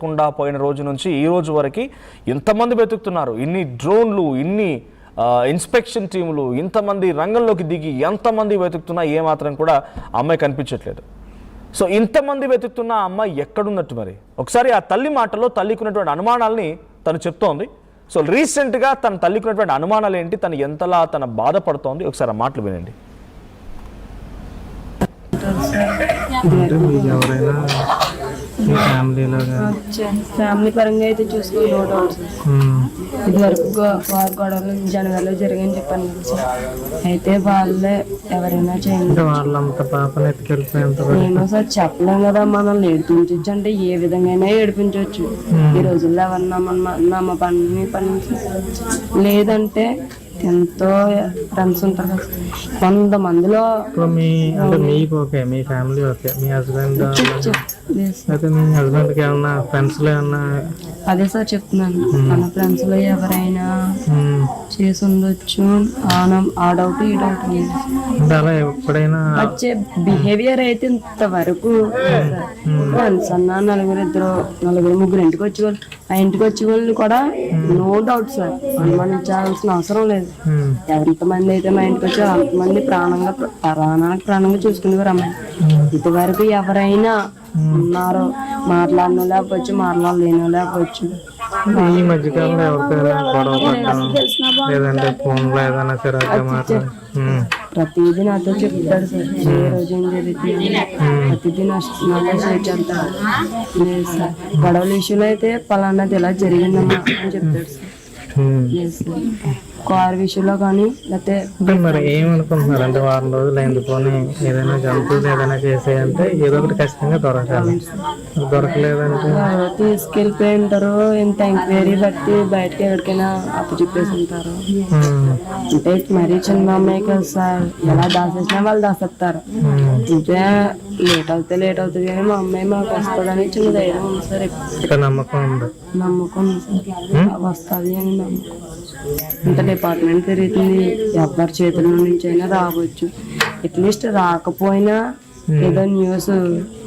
కుండా పోయిన రోజు నుంచి ఈ రోజు వరకు ఎంతమంది వెతుకుతున్నారు, ఇన్ని డ్రోన్లు, ఇన్ని ఇన్స్పెక్షన్ టీములు, ఇంతమంది రంగంలోకి దిగి ఎంతమంది వెతుకుతున్నా ఏమాత్రం కూడా అమ్మాయి కనిపించట్లేదు. సో ఇంతమంది వెతుకుతున్న అమ్మాయి ఎక్కడున్నట్టు? మరి ఒకసారి ఆ తల్లి మాటలో తల్లికున్నటువంటి అనుమానాలని తను చెప్తోంది. సో రీసెంట్గా తన తల్లికున్నటువంటి అనుమానాలు ఏంటి, తను ఎంతలా తన బాధపడుతోంది, ఒకసారి ఆ మాటలు వినండి. ఫ్యామిలీ పరంగా అయితే చూసుకుని నో డౌట్స్. ఇదివరకు గొడవలు జనవరిలో జరిగాయని చెప్పాను సార్. అయితే వాళ్ళే ఎవరైనా చేయండి, నేను సార్ చెప్పలేం కదా. మనల్ని ఏడిపించవచ్చు అంటే ఏ విధంగా ఏడిపించవచ్చు. ఈ రోజుల్లో ఎవరన్నా మన పని లేదంటే ఎంతో ఫ్రెండ్స్ ఉంటారు కదా కొంతమందిలో. మీ ఫ్యామిలీ ఓకే, మీ హస్బెండ్ అయితే మీ హస్బెండ్కి ఏమన్నా ఫ్రెండ్స్లో ఏమన్నా? అదే సార్ చెప్తున్నాను, మన ఫ్రెండ్స్ లో ఎవరైనా చేసి ఉండొచ్చు. ఆ డౌట్ ఈ డౌట్ అలా ఎప్పుడైనా వచ్చే బిహేవియర్ అయితే ఇంతవరకు ఫ్రెండ్స్ అన్నా నలుగురు ముగ్గురు ఇంటికి వచ్చేవాళ్ళు, ఆ ఇంటికి వచ్చే వాళ్ళు కూడా నో డౌట్ సార్, అనుమానించాల్సిన అవసరం లేదు. ఎంతమంది అయితే మా ఇంటికి వచ్చారో అంతమంది ప్రాణంగా చూసుకునేవారు అమ్మాయి. ఇంతవరకు ఎవరైనా ఉన్నారో, మాట్లాడిన లేకపోవచ్చు, మాట్లాడలేనో లేకపోవచ్చు. ఈ మధ్యకాలంలో ఎవరికైనా గొడవ పడ్డం లేదంటే ఫోన్లో ఏదైనా సరే ప్రతిదీ నాతో చెప్తాడు సార్. ఏ రోజు ఏం జరుగుతుంది ప్రతిదీ నాతో షేర్ చేస్తాడు. లేదు సార్, గొడవల విషయంలో అయితే పలానాది ఇలా జరిగిందమ్మా అని చెప్తాడు సార్. కారు విషయంలో కానీ లేకపోతే మరి ఏమనుకుంటున్నారు అంటే వారం రోజులు ఎందుకొని ఏదైనా జంతువులు ఏదైనా చేసేయంటే ఏదో ఒకటి ఖచ్చితంగా దొరకాలి. దొరకలేదంటే తీసుకెళ్ళిపోయి ఉంటారు, ఇంత ఎంక్వైరీ బట్టి బయటకి ఎక్కడికైనా అప్పచెప్పేసి ఉంటారు. అంటే మరీ చిన్న అమ్మాయి కదా సార్, ఎలా దాచేసినా వాళ్ళు దాసేస్తారు. అంటే లేట్ అవుతుంది కానీ మా అమ్మాయి మాకు వస్తుందని చిన్న ధైర్యం ఉంది సార్. నమ్మకం ఉంది సార్ వస్తుంది అని నమ్మకం. ఇంత డిపార్ట్మెంట్ తిరుగుతుంది, ఎవరి చేతుల నుంచి అయినా రావచ్చు. అట్లీస్ట్ రాకపోయినా ఏదో న్యూస్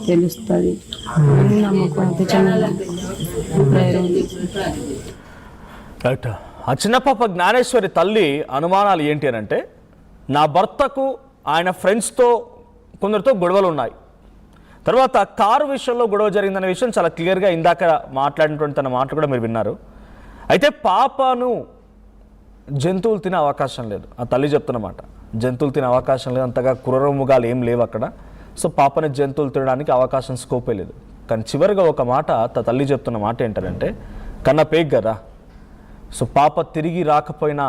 తెలుస్తుంది నమ్మకం అయితే రైట్. ఆ చిన్న పాప జ్ఞానేశ్వరి తల్లి అనుమానాలు ఏంటి అని అంటే, నా భర్తకు ఆయన ఫ్రెండ్స్తో కొందరితో గొడవలు ఉన్నాయి, తర్వాత కారు విషయంలో గొడవ జరిగిందనే విషయం చాలా క్లియర్గా ఇందాక మాట్లాడినటువంటి తన మాట కూడా మీరు విన్నారు. అయితే పాపను జంతువులు తినే అవకాశం లేదు, ఆ తల్లి చెప్తున్నమాట. జంతువులు తినే అవకాశం లేదు, అంతగా క్రూరముగాలు ఏం లేవు అక్కడ. సో పాపని జంతువులు తినడానికి అవకాశం స్కోపే లేదు. కానీ చివరిగా ఒక మాట తల్లి చెప్తున్న మాట ఏంటంటే, కన్న పేగ్ కదా, సో పాప తిరిగి రాకపోయినా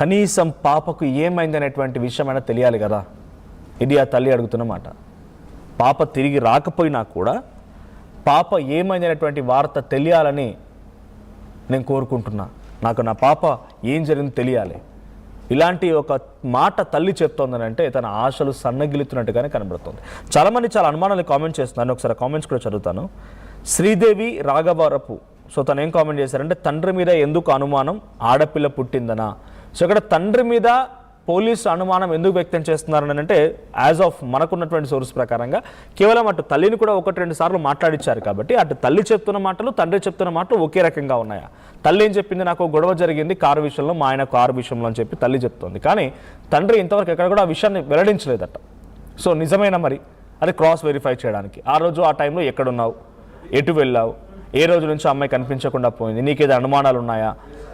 కనీసం పాపకు ఏమైంది అనేటువంటి విషయమైనా తెలియాలి కదా. ఇది ఆ తల్లి అడుగుతున్న మాట. పాప తిరిగి రాకపోయినా కూడా పాప ఏమైంది అనేటువంటి వార్త తెలియాలని నేను కోరుకుంటున్నా. నాకు నా పాప ఏం జరిగింది తెలియాలి. ఇలాంటి ఒక మాట తల్లి చెప్తోందని అంటే తన ఆశలు సన్నగిలుతున్నట్టుగానే కనబడుతుంది. చాలామంది చాలా అనుమానాలు కామెంట్ చేస్తున్నాను, ఒకసారి కామెంట్స్ కూడా చదువుతాను. శ్రీదేవి రాఘవరపు, సో తను ఏం కామెంట్ చేశారంటే, తండ్రి మీద ఎందుకు అనుమానం, ఆడపిల్ల పుట్టిందనా. సో ఇక్కడ తండ్రి మీద పోలీసు అనుమానం ఎందుకు వ్యక్తం చేస్తున్నారని అంటే, యాజ్ ఆఫ్ మనకున్నటువంటి సోర్స్ ప్రకారంగా కేవలం అటు తల్లిని కూడా 1-2 సార్లు మాట్లాడించారు కాబట్టి అటు తల్లి చెప్తున్న మాటలు తండ్రి చెప్తున్న మాటలు ఒకే రకంగా ఉన్నాయా. తల్లి ఏం చెప్పింది, నాకు గొడవ జరిగింది కారు విషయంలో, మా ఆయన కారు విషయంలో అని చెప్పి తల్లి చెప్తోంది. కానీ తండ్రి ఇంతవరకు ఎక్కడ కూడా ఆ విషయాన్ని వెల్లడించలేదట. సో నిజమైన మరి అది క్రాస్ వెరిఫై చేయడానికి ఆ రోజు ఆ టైంలో ఎక్కడున్నావు, ఎటు వెళ్ళావు, ఏ రోజు నుంచి అమ్మాయి కనిపించకుండా పోయింది, నీకేదో అనుమానాలు ఉన్నాయా.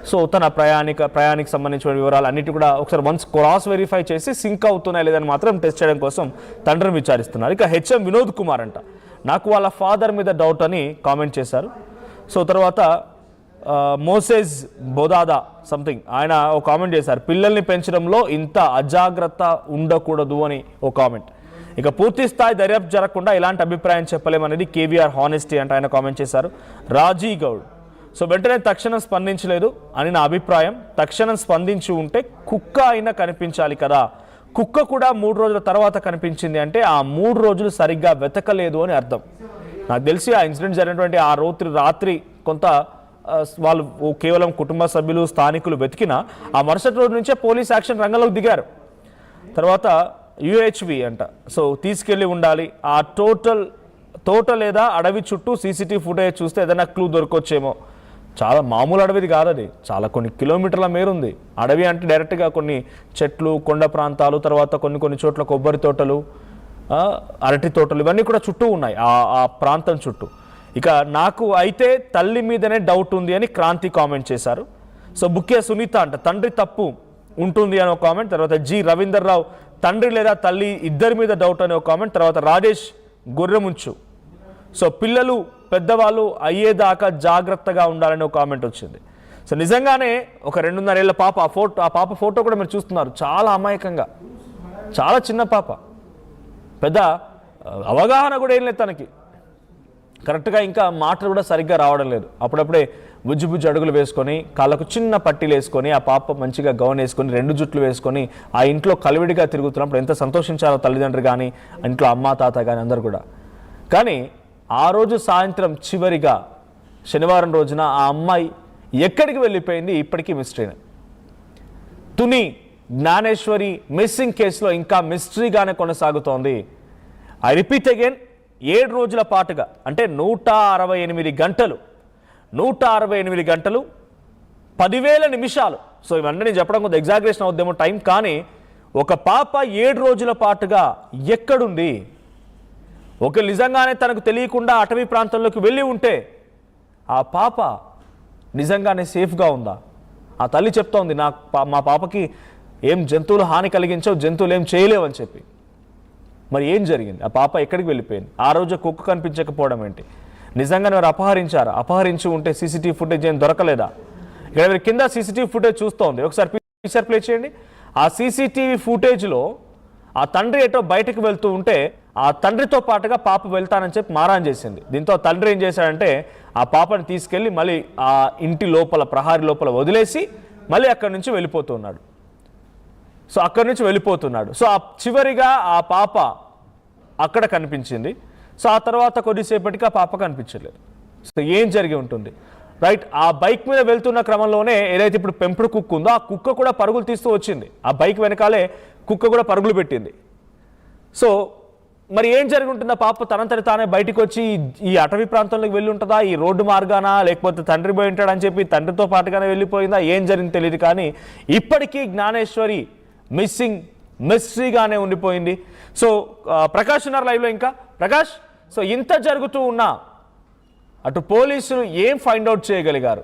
సో తన ప్రయాణికి సంబంధించిన వివరాలు అన్నిటి కూడా ఒకసారి వన్స్ క్రాస్ వెరిఫై చేసి సింక్ అవుతున్నాయి లేదని మాత్రం టెస్ట్ చేయడం కోసం తండ్రిని విచారిస్తున్నారు. ఇక హెచ్ఎం వినోద్ కుమార్ అంట, నాకు వాళ్ళ ఫాదర్ మీద డౌట్ అని కామెంట్ చేశారు. సో తర్వాత మోసెస్ బొదాదా సంథింగ్ ఆయన ఒక కామెంట్ చేశారు, పిల్లల్ని పెంచడంలో ఇంత అజాగ్రత్త ఉండకూడదు అని ఒక కామెంట్. ఇక పూర్తి స్థాయి దర్యాప్తు జరగకుండా ఇలాంటి అభిప్రాయం చెప్పలేమనేది కేవీఆర్ హానెస్టీ అంటే ఆయన కామెంట్ చేశారు. రాజీ గౌడ్, సో వెంటనే తక్షణం స్పందించలేదు అని నా అభిప్రాయం. తక్షణం స్పందించి ఉంటే కుక్క అయినా కనిపించాలి కదా, కుక్క కూడా 3 రోజుల తర్వాత కనిపించింది అంటే ఆ 3 రోజులు సరిగ్గా వెతకలేదు అని అర్థం. నాకు తెలిసి ఆ ఇన్సిడెంట్ జరిగినటువంటి ఆ రాత్రి కొంత వాళ్ళు కేవలం కుటుంబ సభ్యులు స్థానికులు వెతికినా ఆ మరుసటి రోజు నుంచే పోలీస్ యాక్షన్ రంగంలోకి దిగారు. తర్వాత UHV అంట, సో తీసుకెళ్ళి ఉండాలి, ఆ టోటల్ తోట లేదా అడవి చుట్టూ సీసీటీవీ ఫుటేజ్ చూస్తే ఏదైనా క్లూ దొరకొచ్చేమో. చాలా మామూలు అడవిది కాదు అది, చాలా కొన్ని కిలోమీటర్ల మేరుంది. అడవి అంటే డైరెక్ట్గా కొన్ని చెట్లు, కొండ ప్రాంతాలు, తర్వాత కొన్ని చోట్ల కొబ్బరి తోటలు, అరటి తోటలు ఇవన్నీ కూడా చుట్టూ ఉన్నాయి ఆ ప్రాంతం చుట్టూ. ఇక నాకు అయితే తల్లి మీదనే డౌట్ ఉంది అని క్రాంతి కామెంట్ చేశారు. సో బుక్కే సునీత అంట తండ్రి తప్పు ఉంటుంది అని ఒక కామెంట్. తర్వాత జి రవీందర్ రావు తండ్రి లేదా తల్లి ఇద్దరి మీద డౌట్ అనే ఒక కామెంట్. తర్వాత రాజేష్ గొర్రెముంచు సో పిల్లలు పెద్దవాళ్ళు అయ్యేదాకా జాగ్రత్తగా ఉండాలని ఒక కామెంట్ వచ్చింది. సో నిజంగానే ఒక 2.5 ఏళ్ల పాప ఆ పాప ఫోటో కూడా మీరు చూస్తున్నారు, చాలా అమాయకంగా, చాలా చిన్న పాప, పెద్ద అవగాహన కూడా ఏం లేదు తనకి, కరెక్ట్గా ఇంకా మాటలు కూడా సరిగ్గా రావడం లేదు. అప్పుడప్పుడే బుజ్జి అడుగులు వేసుకొని కాళ్ళకు చిన్న పట్టీలు వేసుకొని ఆ పాప మంచిగా గౌన్ వేసుకొని 2 జుట్లు వేసుకొని ఆ ఇంట్లో కలివిడిగా తిరుగుతున్నప్పుడు ఎంత సంతోషించారో తల్లిదండ్రులు కానీ ఇంట్లో అమ్మ తాత కానీ అందరు కూడా. కానీ ఆ రోజు సాయంత్రం చివరిగా శనివారం రోజున ఆ అమ్మాయి ఎక్కడికి వెళ్ళిపోయింది ఇప్పటికీ మిస్టరీనే. తుని జ్ఞానేశ్వరి మిస్సింగ్ కేసులో ఇంకా మిస్టరీగానే కొనసాగుతోంది. ఐ రిపీట్ అగైన్, 7 రోజుల పాటుగా అంటే 168 గంటలు 10,000 నిమిషాలు. సో ఇవన్నీ నేను చెప్పడం కొంత ఎగ్జాగరేషన్ అవుద్దేమో టైం, కానీ ఒక పాప 7 రోజుల పాటుగా ఎక్కడుంది? ఒక నిజంగానే తనకు తెలియకుండా అటవీ ప్రాంతంలోకి వెళ్ళి ఉంటే ఆ పాప నిజంగానే సేఫ్గా ఉందా? ఆ తల్లి చెప్తోంది మా పాపకి ఏం జంతువులు హాని కలిగించవు, జంతువులు ఏం చేయలేవు అని చెప్పి. మరి ఏం జరిగింది? ఆ పాప ఎక్కడికి వెళ్ళిపోయింది? ఆ రోజు కుక్క కనిపించకపోవడం ఏంటి? నిజంగానే వారు అపహరించి ఉంటే సీసీటీవీ ఫుటేజ్ ఏం దొరకలేదా? ఇక్కడ మీరు కింద సీసీటీవీ ఫుటేజ్ చూస్తోంది, ఒకసారి పిక్చర్ ప్లే చేయండి. ఆ సీసీటీవీ ఫుటేజ్లో ఆ తండ్రి ఏటో బయటకు వెళ్తూ ఉంటే ఆ తండ్రితో పాటుగా పాప వెళ్తానని చెప్పి మారాన్ చేసింది. దీంతో తండ్రి ఏం చేశాడంటే ఆ పాపని తీసుకెళ్ళి మళ్ళీ ఆ ఇంటి లోపల ప్రహారీ లోపల వదిలేసి మళ్ళీ అక్కడి నుంచి వెళ్ళిపోతున్నాడు. సో ఆ చివరిగా ఆ పాప అక్కడ కనిపించింది. సో ఆ తర్వాత కొద్దిసేపటికి ఆ పాప కనిపించలేదు. సో ఏం జరిగి ఉంటుంది? రైట్, ఆ బైక్ మీద వెళ్తున్న క్రమంలోనే ఏదైతే ఇప్పుడు పెంపుడు కుక్క ఉందో ఆ కుక్క కూడా పరుగులు తీస్తూ వచ్చింది. ఆ బైక్ వెనకాలే కుక్క కూడా పరుగులు పెట్టింది. సో మరి ఏం జరిగి ఉంటుంది? ఆ పాప తనంతటి తానే బయటకు వచ్చి ఈ అటవీ ప్రాంతంలోకి వెళ్ళి ఉంటుందా, ఈ రోడ్డు మార్గానా, లేకపోతే తండ్రి పోయి ఉంటాడని చెప్పి తండ్రితో పాటుగానే వెళ్ళిపోయిందా? ఏం జరిగింది తెలియదు, కానీ ఇప్పటికీ జ్ఞానేశ్వరి మిస్సింగ్ మిస్టరీగానే ఉండిపోయింది. సో ప్రకాష్ ఉన్నారు లైవ్లో. ఇంకా ప్రకాష్, సో ఇంత జరుగుతూ ఉన్నా అటు పోలీసులు ఏం ఫైండ్ అవుట్ చేయగలిగారు?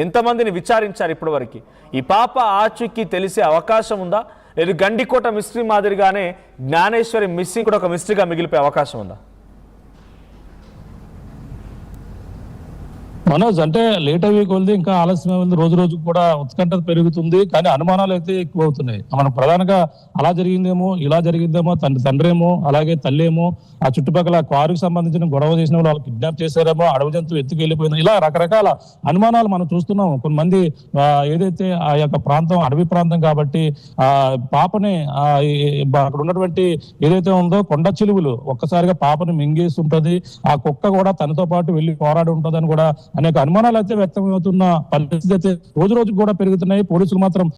ఎంతమందిని విచారించారు ఇప్పటివరకు? ఈ పాప ఆచూకీ తెలిసే అవకాశం ఉందా? లేదు గండికోట మిస్టరీ మాదిరిగానే జ్ఞానేశ్వరి మిస్సింగ్ కూడా ఒక మిస్టరీగా మిగిలిపోయే అవకాశం ఉందా? మనోజ్, అంటే లేట్ అయ్యే కొద్ది ఇంకా ఆలస్యం ఉంది, రోజు రోజుకు కూడా ఉత్కంఠత పెరుగుతుంది, కానీ అనుమానాలు అయితే ఎక్కువ అవుతున్నాయి. మనం ప్రధానంగా అలా జరిగిందేమో, ఇలా జరిగిందేమో, తండ్రేమో, అలాగే తల్లేమో, ఆ చుట్టుపక్కల కారుకి సంబంధించిన గొడవ చేసిన వాళ్ళు కిడ్నాప్ చేశారేమో, అడవి జంతువు ఎత్తుకెళ్ళిపోయిందో, ఇలా రకరకాల అనుమానాలు మనం చూస్తున్నాం. కొంతమంది ఏదైతే ఆ యొక్క ప్రాంతం అడవి ప్రాంతం కాబట్టి ఆ పాపని అక్కడ ఉన్నటువంటి ఏదైతే ఉందో కొండ చిలువలు ఒక్కసారిగా పాపని మింగేస్తుంటది, ఆ కుక్క కూడా తనతో పాటు వెళ్ళి పోరాడి ఉంటదని కూడా అనేక అనుమానాలు అయితే వ్యక్తం అవుతున్న పరిస్థితి అయితే రోజు రోజుకు కూడా పెరుగుతున్నాయి. పోలీసులు మాత్రం